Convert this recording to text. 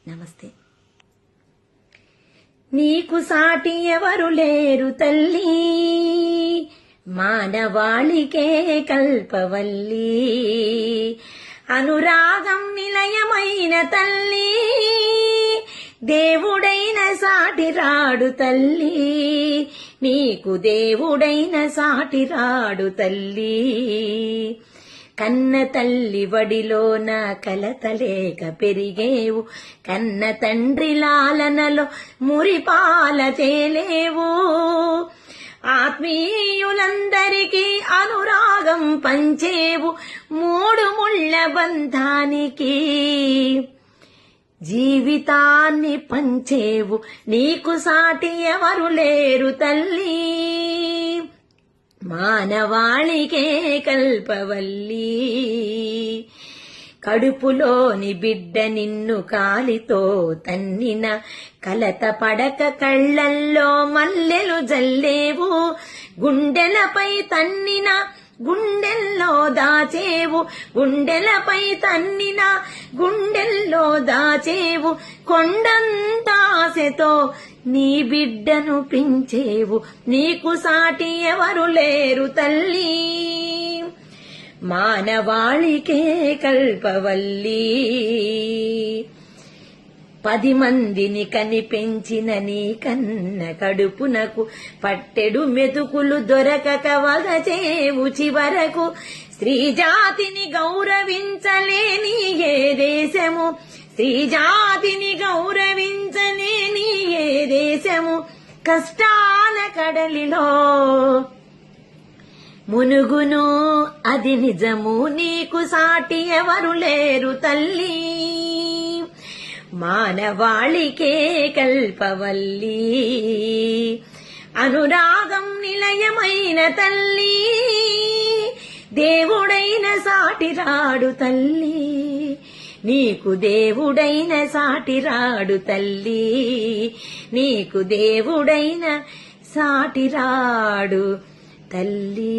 నమస్తే. నీకు సాటి ఎవరు లేరు తల్లి, మానవాళికే కల్పవల్లి. అనురాగం నిలయమైన తల్లి, దేవుడైన సాటి రాడు తల్లి. నీకు దేవుడైన సాటి రాడు తల్లి. కన్న తల్లి వడిలోన కలతలేక పెరిగేవు, కన్న తండ్రి లాలనలో మురిపాల తేలేవు. ఆత్మీయులందరికీ అనురాగం పంచేవు, మూడు ముళ్ళ బంధానికి జీవితాన్ని పంచేవు. నీకు సాటి ఎవరు లేరు తల్లి, మానవాళికే కల్పవల్లి. కడుపులోని బిడ్డ నిన్ను కాలితో తన్నిన కలత పడక కళ్ళల్లో మల్లెలు జల్లేవు. గుండెలపై తన్నిన గుండెల్లో దాచేవు, గుండెలపై తన్నిన గుండెల్లో దాచేవు. కొండంత ఆశతో నీ బిడ్డను పెంచేవు. నీకు సాటి ఎవరు లేరు తల్లి, మానవాళికే కల్పవల్లి. 10 మందిని కనిపెంచిన నీ కన్న కడుపునకు పట్టెడు మెతుకులు దొరకక వగచేవు చివరకు. స్త్రీ జాతిని గౌరవించలేని ఏ దేశము, స్త్రీ జాతిని గౌరవించలేని ఏ దేశము కష్టాల కడలిలో మునుగును, అది నిజము. నీకు సాటి ఎవరు లేరు తల్లి, మానవాళికే కల్పవల్లి. అనురాగం నిలయమైన తల్లి, దేవుడైన సాటి రాడు తల్లి. నీకు దేవుడైన సాటి రాడు తల్లి, నీకు దేవుడైన సాటి రాడు తల్లి.